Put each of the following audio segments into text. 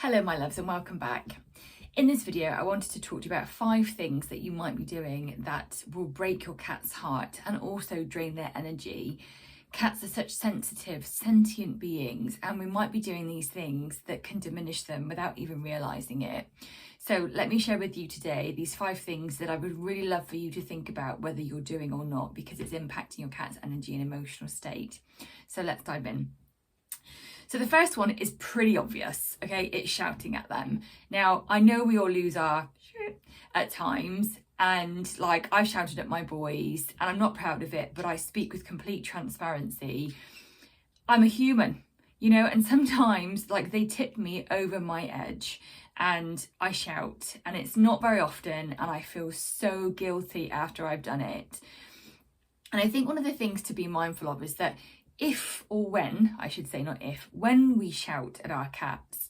Hello my loves and welcome back. In this video I wanted to talk to you about 5 things that you might be doing that will break your cat's heart and also drain their energy. Cats are such sensitive, sentient beings, and we might be doing these things that can diminish them without even realising it. So let me share with you today these 5 things that I would really love for you to think about whether you're doing or not, because it's impacting your cat's energy and emotional state. So let's dive in. So the first one is pretty obvious, okay? It's shouting at them. Now, I know we all lose our shit at times, and like I've shouted at my boys and I'm not proud of it, but I speak with complete transparency. I'm a human, and sometimes like they tip me over my edge and I shout, and it's not very often, and I feel so guilty after I've done it. And I think one of the things to be mindful of is that when we shout at our cats,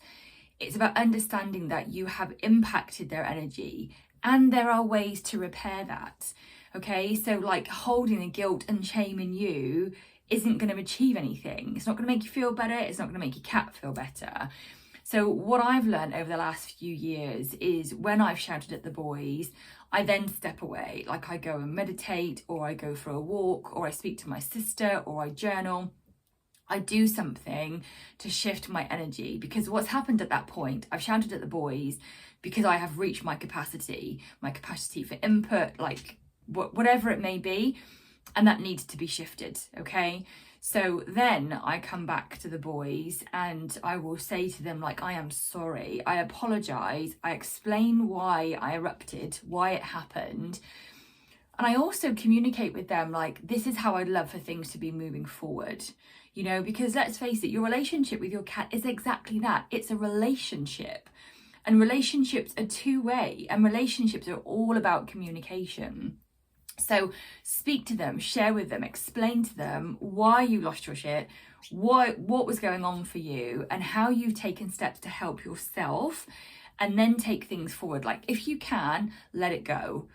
it's about understanding that you have impacted their energy and there are ways to repair that. Okay, so like holding the guilt and shame in you isn't going to achieve anything. It's not going to make you feel better. It's not going to make your cat feel better. So what I've learned over the last few years is when I've shouted at the boys, I then step away. Like I go and meditate, or I go for a walk, or I speak to my sister, or I journal. I do something to shift my energy, because what's happened at that point, I've shouted at the boys because I have reached my capacity for input, like whatever it may be, and that needs to be shifted, okay? So then I come back to the boys and I will say to them, like, I am sorry, I apologise, I explain why I erupted, why it happened. And I also communicate with them, like, this is how I'd love for things to be moving forward, because let's face it, your relationship with your cat is exactly that. It's a relationship. And relationships are two-way, and relationships are all about communication. So speak to them, share with them, explain to them why you lost your shit, what was going on for you, and how you've taken steps to help yourself, and then take things forward. Like, if you can, let it go.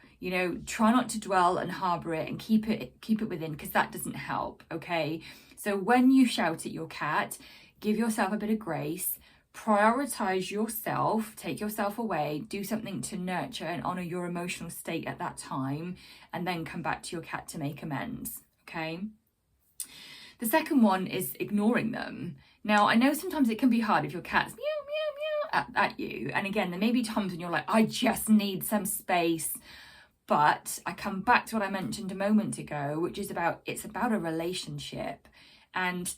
Try not to dwell and harbour it and keep it within, because that doesn't help, okay? So when you shout at your cat, give yourself a bit of grace. Prioritize yourself, take yourself away, do something to nurture and honor your emotional state at that time, and then come back to your cat to make amends, okay? The second one is ignoring them. Now, I know sometimes it can be hard if your cat's meow, meow, meow at you. And again, there may be times when you're like, I just need some space. But I come back to what I mentioned a moment ago, which is it's about a relationship. And,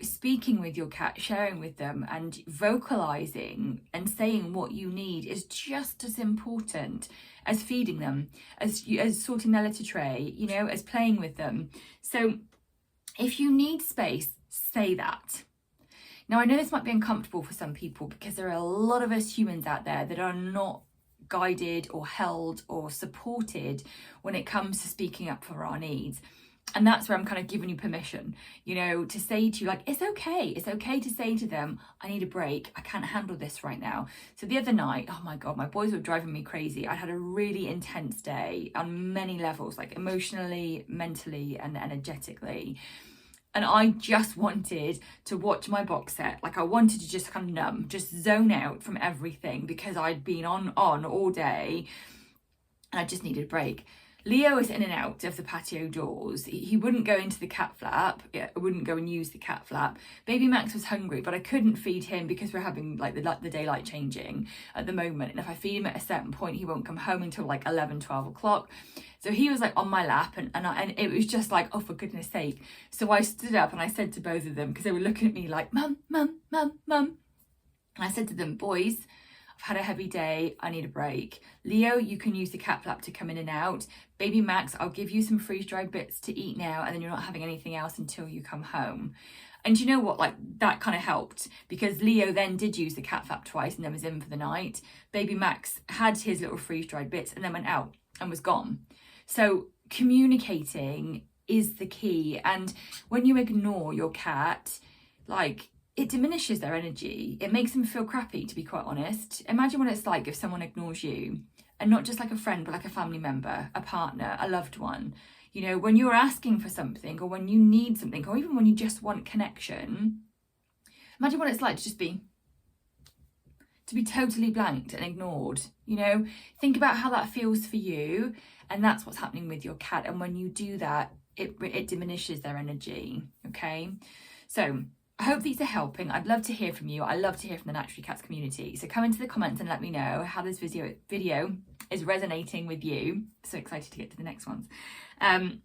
speaking with your cat, sharing with them and vocalizing and saying what you need is just as important as feeding them, as sorting their litter tray, as playing with them. So if you need space, say that. Now, I know this might be uncomfortable for some people, because there are a lot of us humans out there that are not guided or held or supported when it comes to speaking up for our needs. And that's where I'm kind of giving you permission, to say to you, like, it's okay to say to them, I need a break, I can't handle this right now. So the other night, oh my God, my boys were driving me crazy. I had a really intense day on many levels, like emotionally, mentally, and energetically. And I just wanted to watch my box set. Like, I wanted to just kind of numb, just zone out from everything, because I'd been on all day and I just needed a break. Leo is in and out of the patio doors. He wouldn't go into the cat flap. I wouldn't go and use the cat flap. Baby Max was hungry, but I couldn't feed him because we're having like the daylight changing at the moment. And if I feed him at a certain point, he won't come home until like 11, 12 o'clock. So he was like on my lap, and it was just like, oh, for goodness sake. So I stood up and I said to both of them, because they were looking at me like, Mum, Mum, Mum, Mum. And I said to them, boys, I've had a heavy day, I need a break. Leo, you can use the cat flap to come in and out. Baby Max, I'll give you some freeze-dried bits to eat now, and then you're not having anything else until you come home. And you know what, like, that kind of helped, because Leo then did use the cat flap twice and then was in for the night. Baby Max had his little freeze-dried bits and then went out and was gone. So communicating is the key. And when you ignore your cat, like, it diminishes their energy. It makes them feel crappy, to be quite honest. Imagine what it's like if someone ignores you, and not just like a friend, but like a family member, a partner, a loved one. When you're asking for something, or when you need something, or even when you just want connection, imagine what it's like to just be to be totally blanked and ignored. You know, think about how that feels for you, and that's what's happening with your cat. And when you do that, it diminishes their energy. Okay, so I hope these are helping. I'd love to hear from you. I love to hear from the Naturally Cats community. So come into the comments and let me know how this video is resonating with you. So excited to get to the next ones. And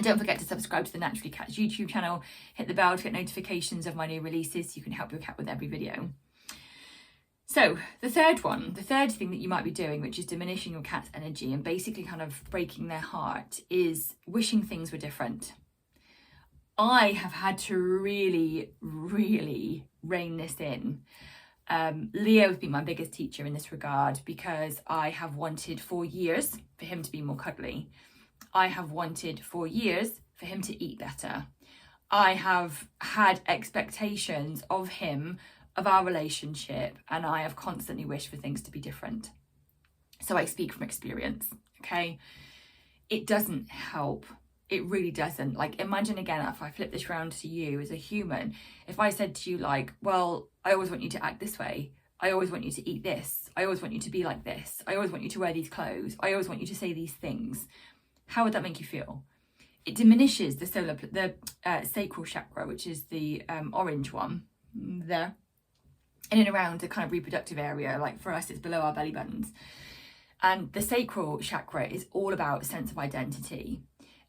don't forget to subscribe to the Naturally Cats YouTube channel. Hit the bell to get notifications of my new releases so you can help your cat with every video. So the third thing that you might be doing, which is diminishing your cat's energy and basically kind of breaking their heart, is wishing things were different. I have had to really, really rein this in. Leo's been my biggest teacher in this regard, because I have wanted for years for him to be more cuddly. I have wanted for years for him to eat better. I have had expectations of him, of our relationship, and I have constantly wished for things to be different. So I speak from experience, okay? It doesn't help. It really doesn't. Like, imagine again, if I flip this around to you as a human, if I said to you, like, well, I always want you to act this way. I always want you to eat this. I always want you to be like this. I always want you to wear these clothes. I always want you to say these things. How would that make you feel? It diminishes the sacral chakra, which is the orange one there, in and around the kind of reproductive area. Like for us, it's below our belly buttons. And the sacral chakra is all about sense of identity.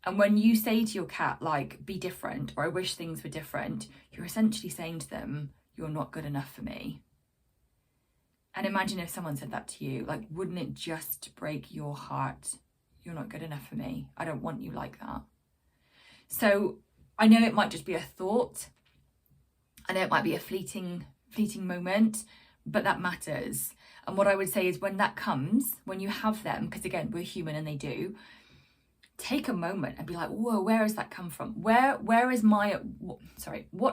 And when you say to your cat, like, be different, or I wish things were different, you're essentially saying to them, you're not good enough for me. And imagine if someone said that to you, like, wouldn't it just break your heart? You're not good enough for me. I don't want you like that. So I know it might just be a thought. I know it might be a fleeting moment, but that matters. And what I would say is when that comes, when you have them, because again, we're human and they do, take a moment and be like, whoa, where has that come from? What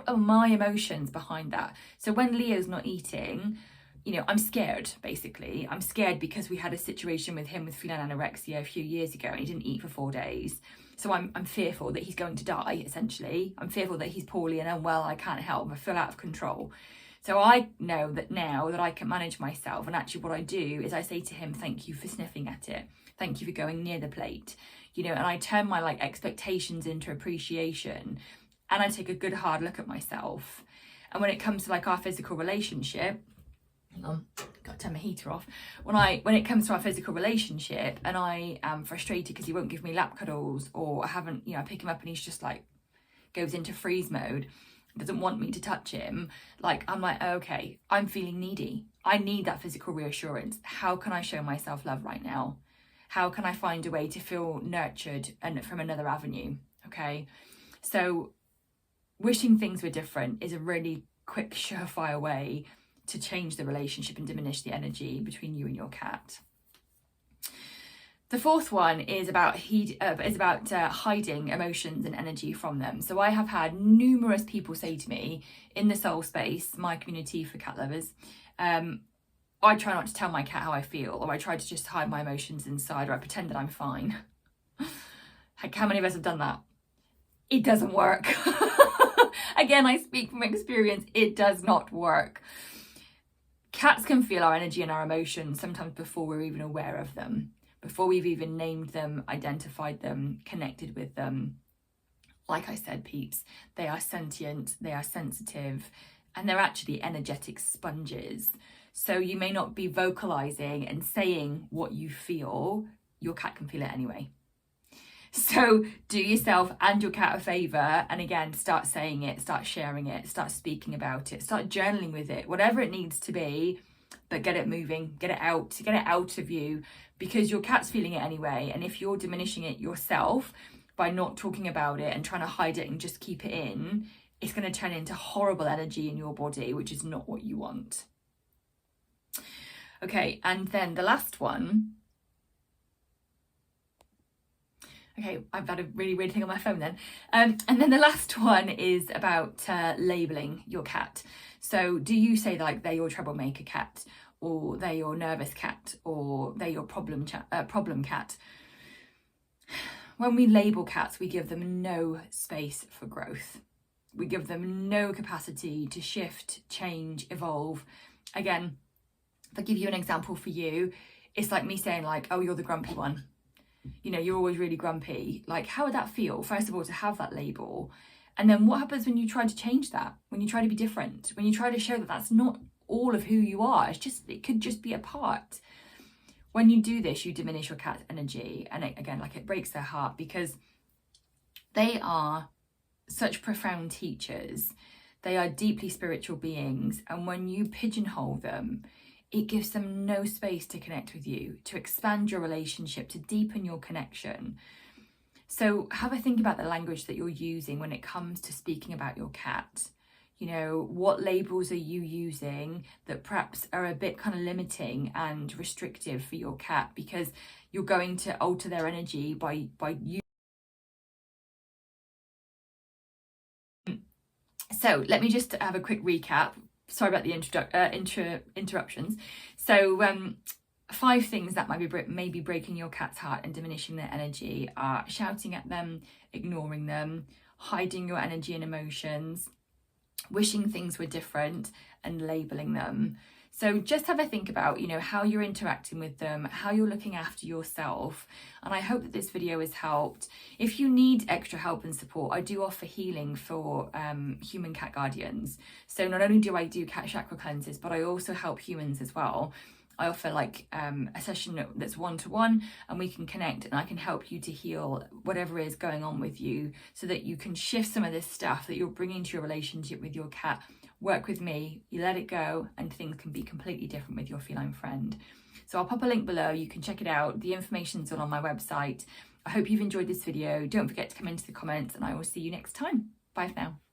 are my emotions behind that? So when Leo's not eating, you know, I'm scared, basically. I'm scared because we had a situation with him with feline anorexia a few years ago and he didn't eat for 4 days. So I'm fearful that he's going to die, essentially. I'm fearful that he's poorly and unwell and I can't help. I feel out of control. So I know that now that I can manage myself, and actually what I do is I say to him, thank you for sniffing at it. Thank you for going near the plate. You know, and I turn my like expectations into appreciation, and I take a good hard look at myself. And when it comes to like our physical relationship, hang on, got to turn my heater off. When it comes to our physical relationship and I am frustrated because he won't give me lap cuddles, or I haven't, you know, I pick him up and he's just like goes into freeze mode, doesn't want me to touch him, like I'm like, okay, I'm feeling needy. I need that physical reassurance. How can I show myself love right now? How can I find a way to feel nurtured and from another avenue? Okay, so wishing things were different is a really quick, surefire way to change the relationship and diminish the energy between you and your cat. The fourth one is about hiding emotions and energy from them. So I have had numerous people say to me in the soul space, my community for cat lovers, I try not to tell my cat how I feel, or I try to just hide my emotions inside, or I pretend that I'm fine. Like, how many of us have done that? It doesn't work. Again, I speak from experience. It does not work. Cats can feel our energy and our emotions sometimes before we're even aware of them, before we've even named them, identified them, connected with them. Like I said, peeps, they are sentient, they are sensitive, and they're actually energetic sponges. So you may not be vocalizing and saying what you feel, your cat can feel it anyway. So do yourself and your cat a favor, and again, start saying it, start sharing it, start speaking about it, start journaling with it, whatever it needs to be, but get it moving, get it out of you, because your cat's feeling it anyway. And if you're diminishing it yourself by not talking about it and trying to hide it and just keep it in, it's going to turn into horrible energy in your body, which is not what you want. Okay, and then the last one. Okay, I've had a really weird thing on my phone then. And then the last one is about labeling your cat. So do you say like they're your troublemaker cat, or they're your nervous cat, or they're your problem cat? When we label cats, we give them no space for growth. We give them no capacity to shift, change, evolve. Again, If I give you an example for you, it's like me saying like, oh, you're the grumpy one. You know, you're always really grumpy. Like, how would that feel? First of all, to have that label. And then what happens when you try to change that? When you try to be different? When you try to show that that's not all of who you are? It could just be a part. When you do this, you diminish your cat's energy. And again, like, it breaks their heart, because they are such profound teachers. They are deeply spiritual beings. And when you pigeonhole them, it gives them no space to connect with you, to expand your relationship, to deepen your connection. So have a think about the language that you're using when it comes to speaking about your cat. You know, what labels are you using that perhaps are a bit kind of limiting and restrictive for your cat, because you're going to alter their energy by you. So let me just have a quick recap. Sorry about the interruptions. So 5 things that might be breaking your cat's heart and diminishing their energy are shouting at them, ignoring them, hiding your energy and emotions, wishing things were different, and labeling them. So just have a think about, you know, how you're interacting with them, how you're looking after yourself. And I hope that this video has helped. If you need extra help and support, I do offer healing for human cat guardians. So not only do I do cat chakra cleanses, but I also help humans as well. I offer like a session that's one-to-one, and we can connect, and I can help you to heal whatever is going on with you, so that you can shift some of this stuff that you're bringing to your relationship with your cat. Work with me, you let it go, and things can be completely different with your feline friend. So I'll pop a link below, you can check it out. The information's all on my website. I hope you've enjoyed this video. Don't forget to come into the comments, and I will see you next time. Bye for now.